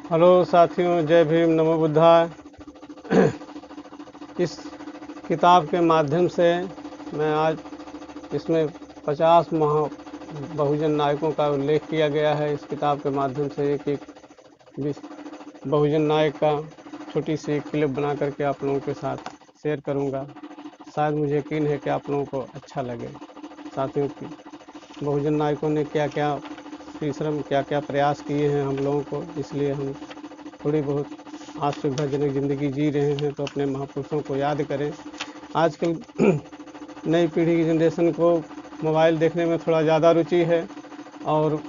Hello साथियों, जय भीम, नमो बुद्धाय। इस किताब के माध्यम से मैं आज इसमें 50 बहुजन नायकों का उल्लेख किया गया है। इस किताब के माध्यम से एक एक बहुजन नायक का छोटी सी क्लिप बना करके आप लोगों के साथ शेयर करूंगा। शायद मुझे यकीन है कि आप लोगों को अच्छा लगे। साथियों की बहुजन नायकों ने क्या क्या परिश्रम, क्या क्या प्रयास किए हैं हम लोगों को, इसलिए हम थोड़ी बहुत आज सुविधाजनक ज़िंदगी जी रहे हैं, तो अपने महापुरुषों को याद करें। आजकल नई पीढ़ी की जनरेशन को मोबाइल देखने में थोड़ा ज़्यादा रुचि है और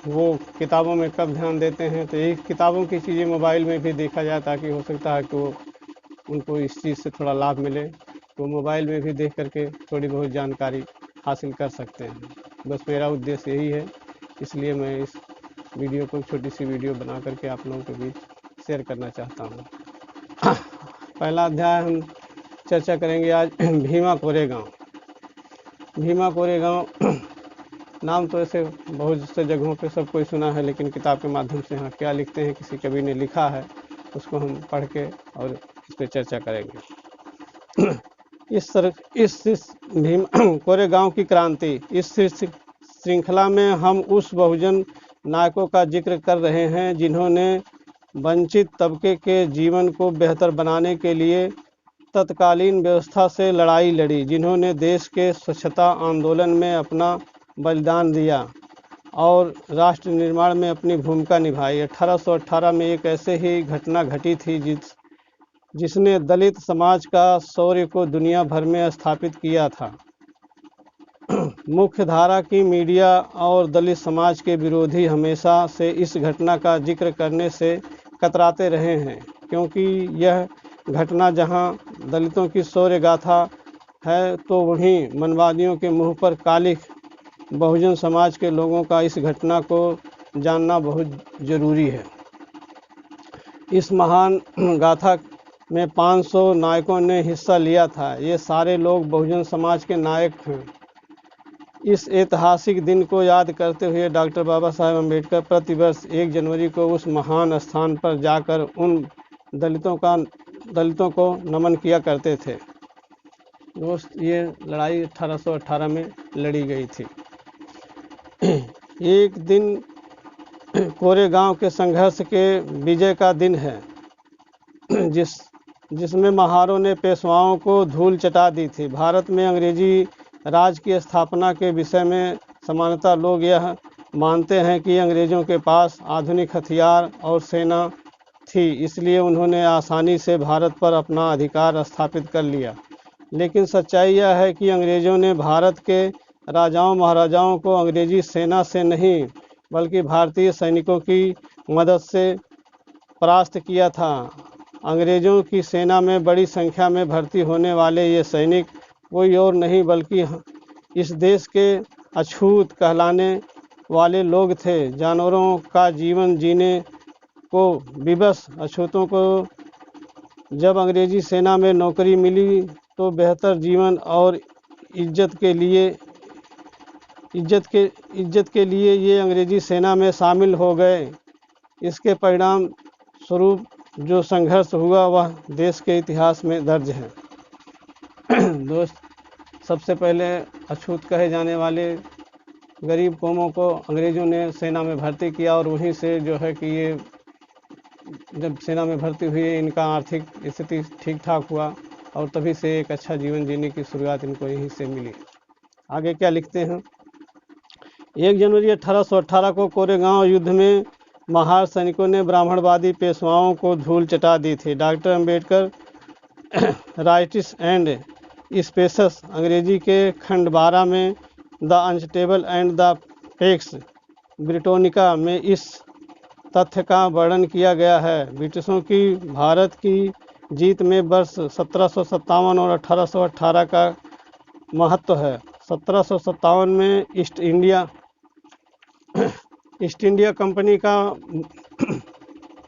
वो किताबों में कब ध्यान देते हैं। तो यही किताबों की चीज़ें मोबाइल में भी देखा जाए, ताकि हो सकता है कि वो उनको इस चीज़ से थोड़ा लाभ मिले, तो मोबाइल में भी देख करके थोड़ी बहुत जानकारी हासिल कर सकते हैं। बस मेरा उद्देश्य यही है, इसलिए मैं इस वीडियो को छोटी सी वीडियो बना करके आप लोगों के बीच शेयर करना चाहता हूँ। पहला अध्याय हम चर्चा करेंगे आज भीमा कोरेगांव। भीमा कोरेगांव नाम तो ऐसे बहुत से जगहों पे सब कोई सुना है, लेकिन किताब के माध्यम से यहाँ क्या लिखते हैं, किसी कवि ने लिखा है, उसको हम पढ़ के और इस पर चर्चा करेंगे। इस भीम कोरेगांव की क्रांति, इस श्रृंखला में हम उस बहुजन नायकों का जिक्र कर रहे हैं जिन्होंने वंचित तबके के जीवन को बेहतर बनाने के लिए तत्कालीन व्यवस्था से लड़ाई लड़ी, जिन्होंने देश के स्वच्छता आंदोलन में अपना बलिदान दिया और राष्ट्र निर्माण में अपनी भूमिका निभाई। 1818 में एक ऐसे ही घटना घटी थी जिसने दलित समाज का शौर्य को दुनिया भर में स्थापित किया था। मुख्य धारा की मीडिया और दलित समाज के विरोधी हमेशा से इस घटना का जिक्र करने से कतराते रहे हैं, क्योंकि यह घटना जहां दलितों की शौर्य गाथा है, तो वहीं मनवादियों के मुंह पर कालिख बहुजन समाज के लोगों का इस घटना को जानना बहुत ज़रूरी है। इस महान गाथा में 500 नायकों ने हिस्सा लिया था। ये सारे लोग बहुजन समाज के नायक हैं। इस ऐतिहासिक दिन को याद करते हुए डॉक्टर बाबा साहेब अम्बेडकर प्रतिवर्ष 1 जनवरी को उस महान स्थान पर जाकर उन दलितों को नमन किया करते थे। दोस्त, ये लड़ाई 1818 में लड़ी गई थी। एक दिन कोरेगांव के संघर्ष के विजय का दिन है, जिसमें महारों ने पेशवाओं को धूल चटा दी थी। भारत में अंग्रेजी राज की स्थापना के विषय में सामान्यतः लोग यह मानते हैं कि अंग्रेज़ों के पास आधुनिक हथियार और सेना थी, इसलिए उन्होंने आसानी से भारत पर अपना अधिकार स्थापित कर लिया। लेकिन सच्चाई यह है कि अंग्रेज़ों ने भारत के राजाओं महाराजाओं को अंग्रेजी सेना से नहीं, बल्कि भारतीय सैनिकों की मदद से परास्त किया था। अंग्रेज़ों की सेना में बड़ी संख्या में भर्ती होने वाले ये सैनिक कोई और नहीं बल्कि इस देश के अछूत कहलाने वाले लोग थे। जानवरों का जीवन जीने को विवश अछूतों को जब अंग्रेजी सेना में नौकरी मिली, तो बेहतर जीवन और इज्जत के लिए ये अंग्रेजी सेना में शामिल हो गए। इसके परिणाम स्वरूप जो संघर्ष हुआ वह देश के इतिहास में दर्ज है। दोस्त, सबसे पहले अछूत कहे जाने वाले गरीब कौमों को अंग्रेज़ों ने सेना में भर्ती किया, और वहीं से जो है कि ये जब सेना में भर्ती हुई, इनका आर्थिक स्थिति ठीक ठाक हुआ और तभी से एक अच्छा जीवन जीने की शुरुआत इनको यहीं से मिली। आगे क्या लिखते हैं? 1 जनवरी 1818 को कोरेगांव युद्ध में महार सैनिकों ने ब्राह्मणवादी पेशवाओं को धूल चटा दी थी। Doctor Ambedkar writes and speeches अंग्रेजी के खंड 12 में the unstable and the pax Britannica में इस तथ्य का वर्णन किया गया है। ब्रिटिशों की भारत की जीत में वर्ष 1757 और 1818 का महत्व है। 1757 में ईस्ट इंडिया कंपनी का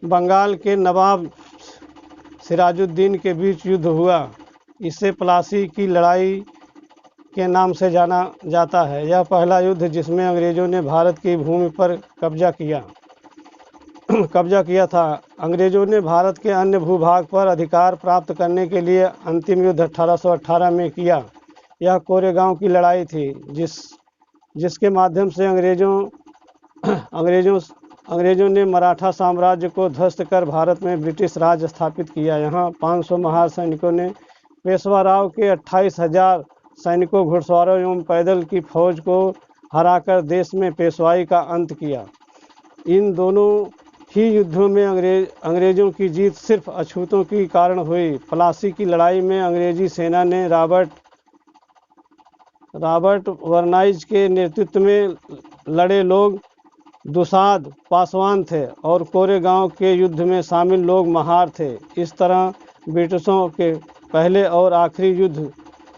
बंगाल के नवाब सिराजुद्दीन के बीच युद्ध हुआ। इसे प्लासी की लड़ाई के नाम से जाना जाता है। यह पहला युद्ध जिसमें अंग्रेज़ों ने भारत की भूमि पर कब्जा किया। कब्जा किया था। अंग्रेजों ने भारत के अन्य भूभाग पर अधिकार प्राप्त करने के लिए अंतिम युद्ध 1818 में किया। यह कोरेगांव की लड़ाई थी, जिसके माध्यम से अंग्रेजों ने मराठा साम्राज्य को ध्वस्त कर भारत में ब्रिटिश राज स्थापित किया। यहाँ 500 महार सैनिकों ने पेशवा राव के 28,000 सैनिकों, घुड़सवारों एवं पैदल की फौज को हराकर देश में पेशवाई का अंत किया। इन दोनों ही युद्धों में अंग्रेजों की जीत सिर्फ अछूतों के कारण हुई। प्लासी की लड़ाई में अंग्रेजी सेना ने रॉबर्ट वर्नाइज के नेतृत्व में लड़े लोग दुसाद पासवान थे और कोरेगांव के युद्ध में शामिल लोग महार थे। इस तरह ब्रिटिशों के पहले और आखिरी युद्ध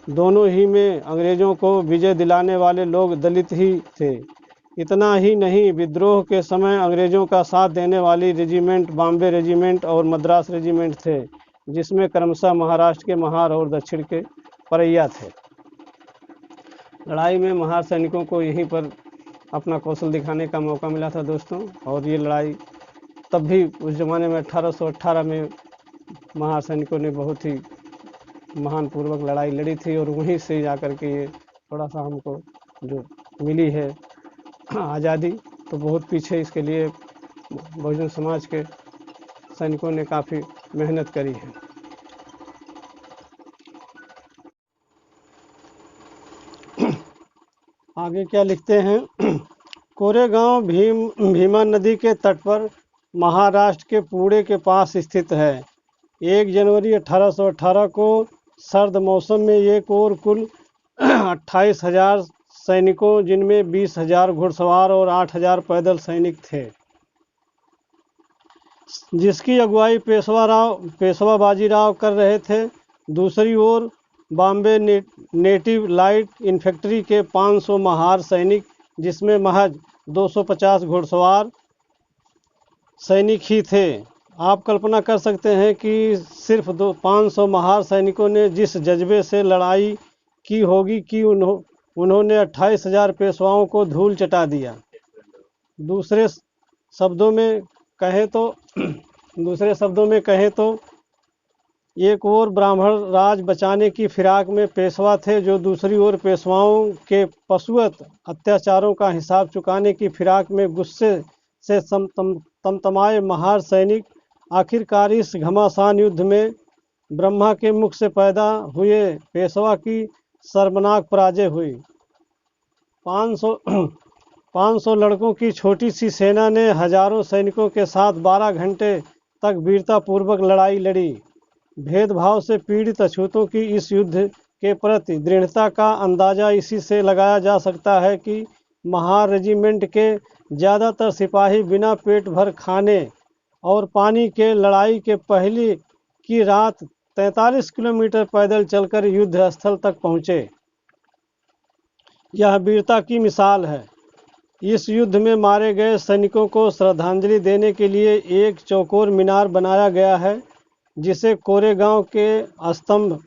दोनों ही में अंग्रेजों को विजय दिलाने वाले लोग दलित ही थे। इतना ही नहीं, विद्रोह के समय अंग्रेजों का साथ देने वाली रेजिमेंट बॉम्बे रेजिमेंट और मद्रास रेजिमेंट थे, जिसमें क्रमशः महाराष्ट्र के महार और दक्षिण के परैया थे। लड़ाई में महार सैनिकों को यहीं पर अपना कौशल दिखाने का मौका मिला था दोस्तों। और ये लड़ाई तब भी उस ज़माने में 1818 में महार सैनिकों ने बहुत ही महान पूर्वक लड़ाई लड़ी थी और वहीं से जाकर के ये थोड़ा सा हमको जो मिली है आज़ादी, तो बहुत पीछे इसके लिए बहुजन समाज के सैनिकों ने काफ़ी मेहनत करी है। आगे क्या लिखते हैं? कोरेगांव भीमा नदी के तट पर महाराष्ट्र के पुणे के पास स्थित है। 1 जनवरी 1818 को सर्द मौसम में एक और कुल 28,000 सैनिकों, जिनमें 20,000 घुड़सवार और 8,000 पैदल सैनिक थे, जिसकी अगुवाई पेशवा बाजीराव कर रहे थे। दूसरी ओर बॉम्बे नेटिव लाइट इन्फेंट्री के 500 महार सैनिक, जिसमें महज 250 घुड़सवार सैनिक ही थे। आप कल्पना कर सकते हैं कि सिर्फ 500 महार सैनिकों ने जिस जज्बे से लड़ाई की होगी कि उन्होंने 28,000 पेशवाओं को धूल चटा दिया। दूसरे शब्दों में कहें तो एक ओर ब्राह्मण राज बचाने की फिराक में पेशवा थे, जो दूसरी ओर पेशवाओं के पशुवत अत्याचारों का हिसाब चुकाने की फिराक में गुस्से से तमतमाए महार सैनिक आखिरकार इस घमासान युद्ध में ब्रह्मा के मुख से पैदा हुए पेशवा की शर्मनाक पराजय हुई। 500 लड़कों की छोटी सी सेना ने हजारों सैनिकों के साथ 12 घंटे तक वीरतापूर्वक लड़ाई लड़ी। भेदभाव से पीड़ित अछूतों की इस युद्ध के प्रति दृढ़ता का अंदाज़ा इसी से लगाया जा सकता है कि महार रेजिमेंट के ज़्यादातर सिपाही बिना पेट भर खाने और पानी के लड़ाई के पहली की रात 43 किलोमीटर पैदल चलकर युद्ध स्थल तक पहुँचे। यह वीरता की मिसाल है। इस युद्ध में मारे गए सैनिकों को श्रद्धांजलि देने के लिए एक चौकोर मीनार बनाया गया है, जिसे कोरेगांव के स्तंभ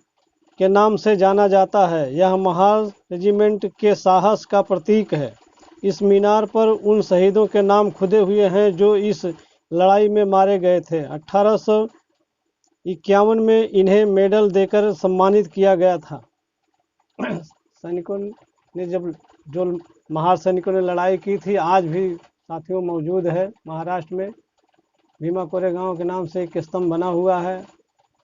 के नाम से जाना जाता है। यह महार रेजिमेंट के साहस का प्रतीक है। इस मीनार पर उन शहीदों के नाम खुदे हुए हैं जो इस लड़ाई में मारे गए थे। 1851 में इन्हें मेडल देकर सम्मानित किया गया था। सैनिकों ने जो महार सैनिकों ने लड़ाई की थी, आज भी साथियों मौजूद है महाराष्ट्र में। भीमा कोरेगांव के नाम से एक स्तंभ बना हुआ है,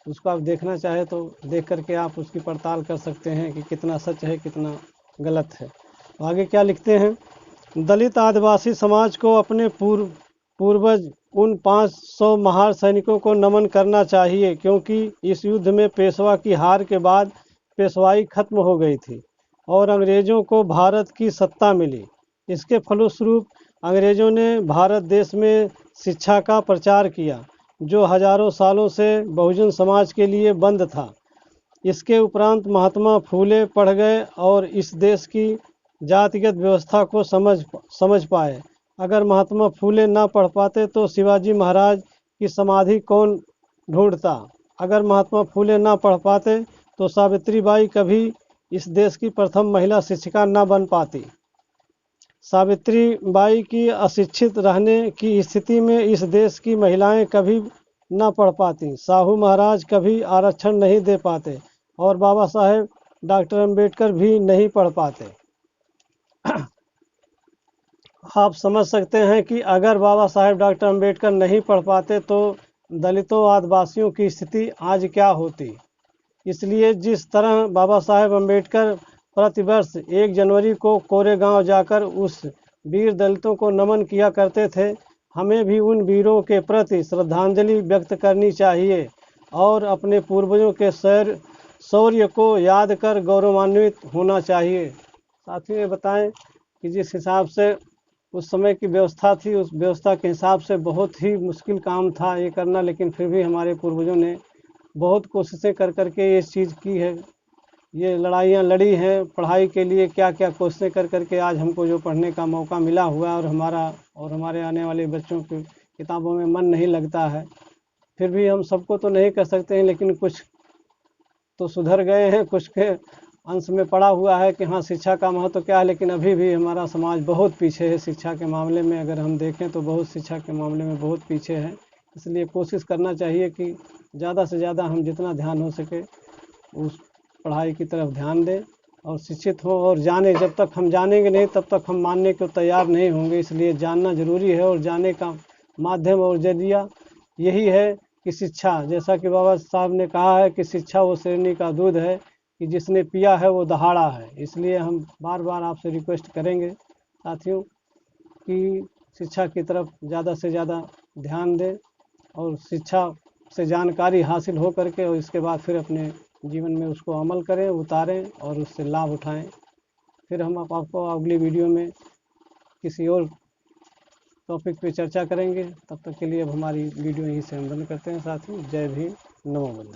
उसको आप देखना चाहे तो देख करके आप उसकी पड़ताल कर सकते हैं कि कितना सच है कितना गलत है। आगे क्या लिखते हैं? दलित आदिवासी समाज को अपने पूर्वज उन 500 महार सैनिकों को नमन करना चाहिए, क्योंकि इस युद्ध में पेशवा की हार के बाद पेशवाई खत्म हो गई थी और अंग्रेज़ों को भारत की सत्ता मिली। इसके फलस्वरूप अंग्रेज़ों ने भारत देश में शिक्षा का प्रचार किया, जो हजारों सालों से बहुजन समाज के लिए बंद था। इसके उपरांत महात्मा फूले पढ़ गए और इस देश की जातिगत व्यवस्था को समझ पाए। अगर महात्मा फूले ना पढ़ पाते तो शिवाजी महाराज की समाधि कौन ढूंढता? अगर महात्मा फूले ना पढ़ पाते तो सावित्रीबाई कभी इस देश की प्रथम महिला शिक्षिका ना बन पाती। सावित्रीबाई की अशिक्षित रहने की स्थिति में इस देश की महिलाएं कभी न पढ़ पाती, साहू महाराज कभी आरक्षण नहीं दे पाते और बाबा साहेब डॉक्टर अंबेडकर भी नहीं पढ़ पाते। आप समझ सकते हैं कि अगर बाबा साहेब डॉक्टर अंबेडकर नहीं पढ़ पाते तो दलितों आदिवासियों की स्थिति आज क्या होती। इसलिए जिस तरह बाबा साहेब अंबेडकर प्रतिवर्ष 1 जनवरी को कोरेगांव जाकर उस वीर दलितों को नमन किया करते थे, हमें भी उन वीरों के प्रति श्रद्धांजलि व्यक्त करनी चाहिए और अपने पूर्वजों के शौर्य को याद कर गौरवान्वित होना चाहिए। साथियों ये बताएं कि जिस हिसाब से उस समय की व्यवस्था थी, उस व्यवस्था के हिसाब से बहुत ही मुश्किल काम था ये करना, लेकिन फिर भी हमारे पूर्वजों ने बहुत कोशिशें कर के ये चीज़ की है, ये लड़ाइयाँ लड़ी हैं पढ़ाई के लिए, क्या क्या कोशिशें कर के आज हमको जो पढ़ने का मौका मिला हुआ है और हमारे आने वाले बच्चों की किताबों में मन नहीं लगता है। फिर भी हम सबको तो नहीं कर सकते हैं, लेकिन कुछ तो सुधर गए हैं, कुछ के अंश में पड़ा हुआ है कि हाँ शिक्षा का महत्व क्या है, लेकिन अभी भी हमारा समाज बहुत पीछे है शिक्षा के मामले में। अगर हम देखें तो बहुत शिक्षा के मामले में बहुत पीछे है। इसलिए कोशिश करना चाहिए कि ज़्यादा से ज़्यादा हम जितना ध्यान हो सके उस पढ़ाई की तरफ ध्यान दें और शिक्षित हो और जाने। जब तक हम जानेंगे नहीं तब तक हम मानने को तैयार नहीं होंगे। इसलिए जानना ज़रूरी है और जाने का माध्यम और जरिया यही है कि शिक्षा, जैसा कि बाबा साहब ने कहा है कि शिक्षा वो शेरनी का दूध है कि जिसने पिया है वो दहाड़ा है। इसलिए हम बार बार आपसे रिक्वेस्ट करेंगे साथियों कि शिक्षा की तरफ ज़्यादा से ज़्यादा ध्यान दें और शिक्षा से जानकारी हासिल हो करके और इसके बाद फिर अपने जीवन में उसको अमल करें, उतारें और उससे लाभ उठाएं। फिर हम आपको अगली वीडियो में किसी और टॉपिक पे चर्चा करेंगे। तब तक के लिए अब हमारी वीडियो यहीं से हम बंद करते हैं साथियों। जय भीम, नमो बुद्धाय।